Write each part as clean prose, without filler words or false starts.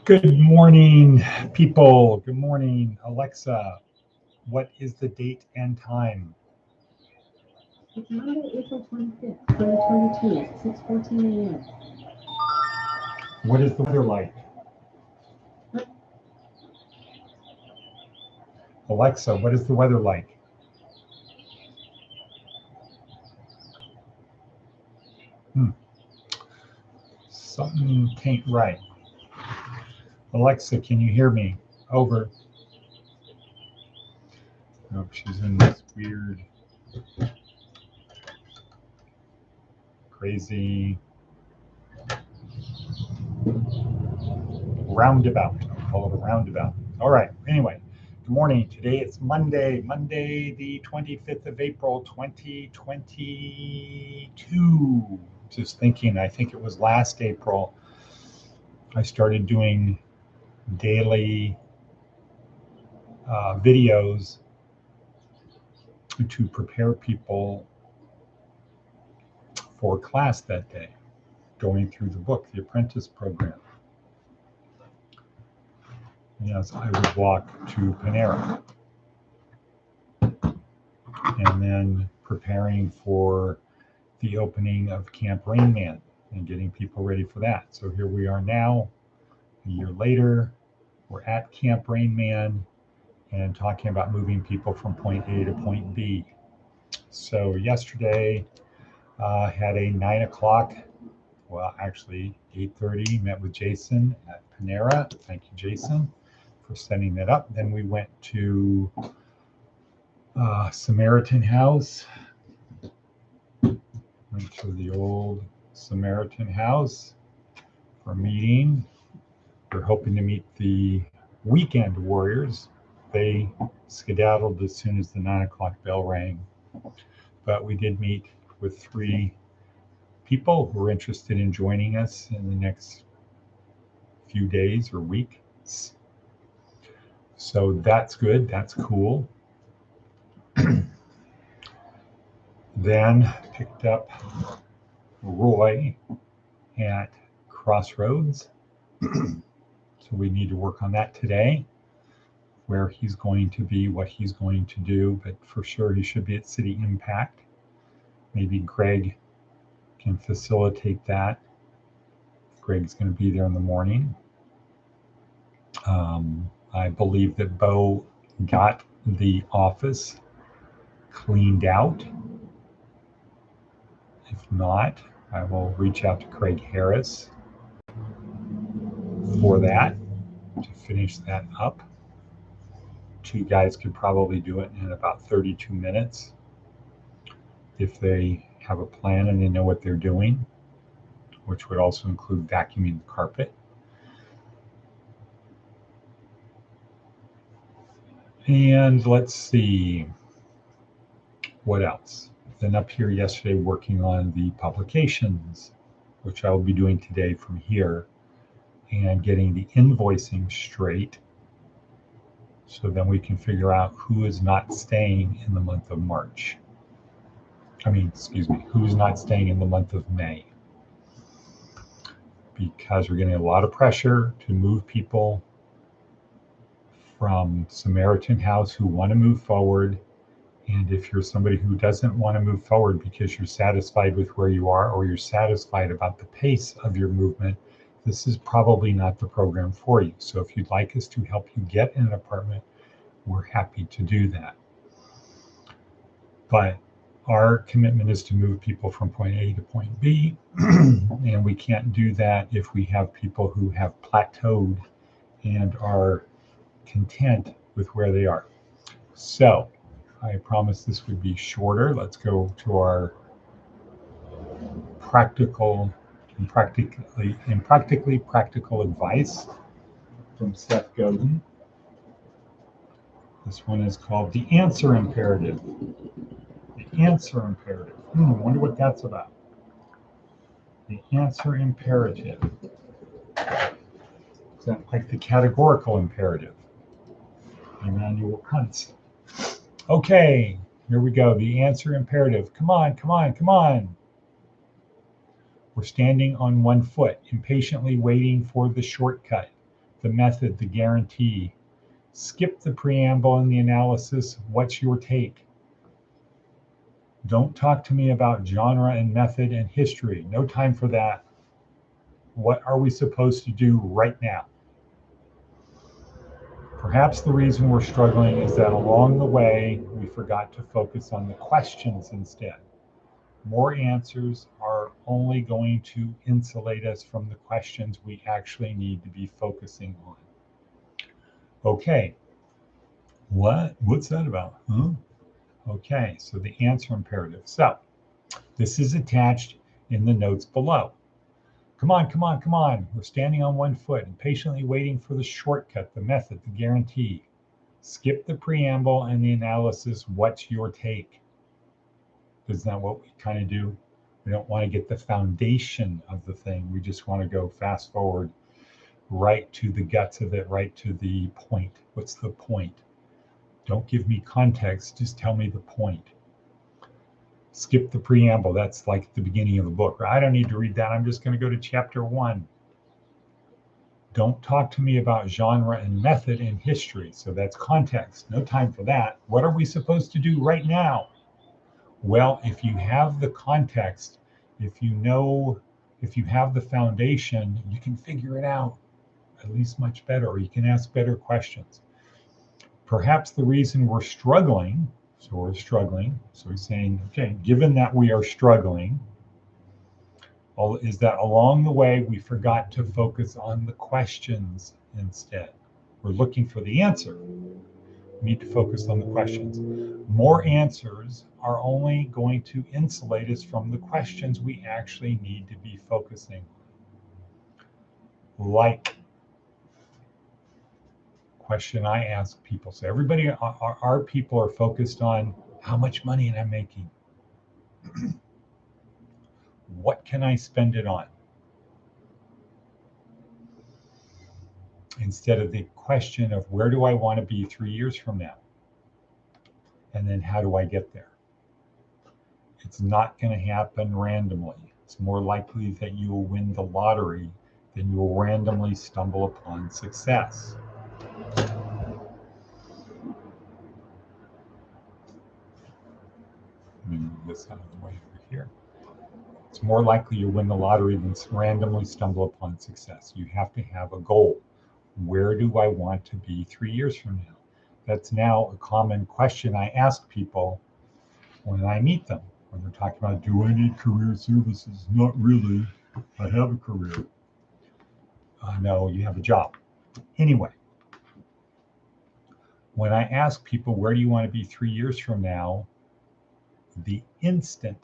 Good morning, people. Good morning, Alexa. What is the date and time? It's Monday, April 25th, 2022 at 6:14 a.m. What is the weather like? Alexa, what is the weather like? Something ain't right. Alexa, can you hear me? Over. Oh, she's in this weird, crazy roundabout. I'll call it a roundabout. All right. Anyway, good morning. Today it's Monday, the 25th of April, 2022. Just thinking, I think it was last April, I started doing daily videos to prepare people for class that day, going through the book, The Apprentice Program. Yes, I would walk to Panera. And then preparing for the opening of Camp Rain Man and getting people ready for that. So here we are now, a year later, we're at Camp Rain Man and talking about moving people from point A to point B. So yesterday, had a 9 o'clock, well, actually 8:30, met with Jason at Panera. Thank you, Jason, for setting that up. Then we went to Samaritan House. Went to the old Samaritan House for a meeting. We're hoping to meet the weekend warriors. They skedaddled as soon as the 9 o'clock bell rang. But we did meet with 3 people who are interested in joining us in the next few days or weeks. So that's good. That's cool. Then picked up Roy at Crossroads. So we need to work on that today, where he's going to be, what he's going to do, but for sure he should be at City Impact. Maybe Greg can facilitate that. Greg's going to be there in the morning. I believe that Bo got the office cleaned out. If not, I will reach out to Craig Harris for that, to finish that up. 2 guys could probably do it in about 32 minutes if they have a plan and they know what they're doing, which would also include vacuuming the carpet. And let's see, what else? Then up here yesterday, working on the publications, which I will be doing today from here, and getting the invoicing straight, so then we can figure out who is not staying in the month of March. Who's not staying in the month of May. Because we're getting a lot of pressure to move people from Samaritan House who want to move forward. And if you're somebody who doesn't want to move forward because you're satisfied with where you are, or you're satisfied about the pace of your movement, this is probably not the program for you. So if you'd like us to help you get an apartment, we're happy to do that. But our commitment is to move people from point A to point B, and we can't do that if we have people who have plateaued and are content with where they are. So I promised this would be shorter. Let's go to our practically practical advice from Seth Godin. This one is called the answer imperative. The answer imperative. I wonder what that's about. The answer imperative. Is that like the categorical imperative? Immanuel Kant. Okay, here we go. The answer imperative. Come on, come on, come on. We're standing on one foot, impatiently waiting for the shortcut. the method, the guarantee. Skip the preamble and the analysis. What's your take? Don't talk to me about genre and method and history. No time for that. What are we supposed to do right now? Perhaps the reason we're struggling is that along the way, we forgot to focus on the questions instead. More answers are only going to insulate us from the questions we actually need to be focusing on. Okay, what's that about? Huh? Okay, so the answer imperative. So this is attached in the notes below. Come on, come on, come on. We're standing on one foot and patiently waiting for the shortcut, the method, the guarantee. Skip the preamble and the analysis. What's your take? Isn't that what we kind of do? We don't want to get the foundation of the thing. We just want to go fast forward right to the guts of it, right to the point. What's the point? Don't give me context, just tell me the point. Skip the preamble. That's like the beginning of the book. I don't need to read that. I'm just going to go to chapter 1. Don't talk to me about genre and method in history. So that's context. No time for that. What are we supposed to do right now? Well, if you have the context, if you have the foundation, you can figure it out at least much better, or you can ask better questions. Perhaps the reason we're struggling, so he's saying, okay, given that we are struggling, is that along the way we forgot to focus on the questions instead. We're looking for the answer. We need to focus on the questions. More answers are only going to insulate us from the questions we actually need to be focusing on. Like, question I ask people. So everybody, our people are focused on how much money am I making? What can I spend it on? Instead of the question of where do I want to be 3 years from now? And then how do I get there? It's not going to happen randomly. It's more likely that you will win the lottery than you will randomly stumble upon success. Move this out of the way over here. It's more likely you win the lottery than randomly stumble upon success. You have to have a goal. Where do I want to be 3 years from now? That's now a common question I ask people when I meet them. When they're talking about, do I need career services? Not really. I have a career. No, you have a job. Anyway, when I ask people, where do you want to be 3 years from now? The instant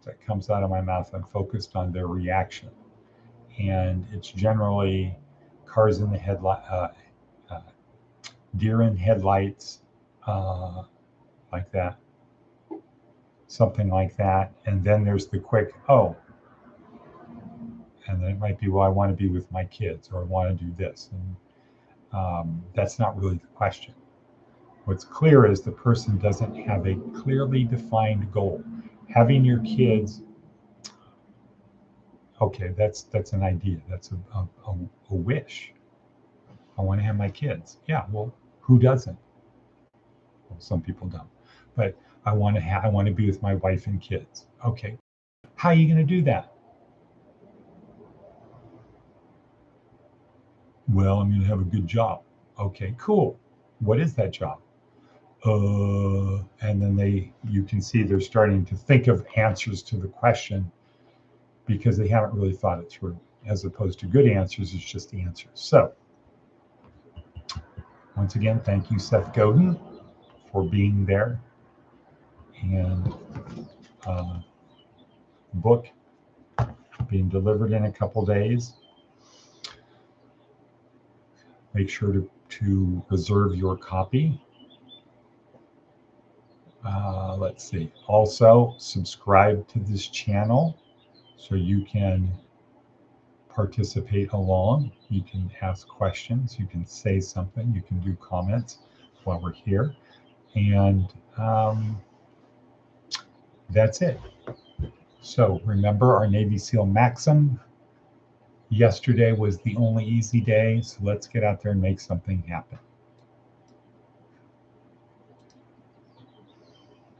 that comes out of my mouth, I'm focused on their reaction. And it's generally cars in the headlight, deer in headlights, like that, something like that. And then there's the quick, oh, and then it might be, well, I want to be with my kids, or I want to do this. And that's not really the question. What's clear is the person doesn't have a clearly defined goal. Having your kids, okay, that's an idea. That's a wish. I want to have my kids. Yeah, well, who doesn't? Well, some people don't. But I want to be with my wife and kids. Okay, how are you going to do that? Well, I'm going to have a good job. Okay, cool. What is that job? And then you can see they're starting to think of answers to the question because they haven't really thought it through. As opposed to good answers, it's just the answers. So, once again, thank you, Seth Godin, for being there. And book being delivered in a couple days. Make sure to reserve your copy. Let's see. Also, subscribe to this channel so you can participate along. You can ask questions. You can say something. You can do comments while we're here. And that's it. So remember our Navy SEAL maxim, Yesterday was the only easy day, so let's get out there and make something happen.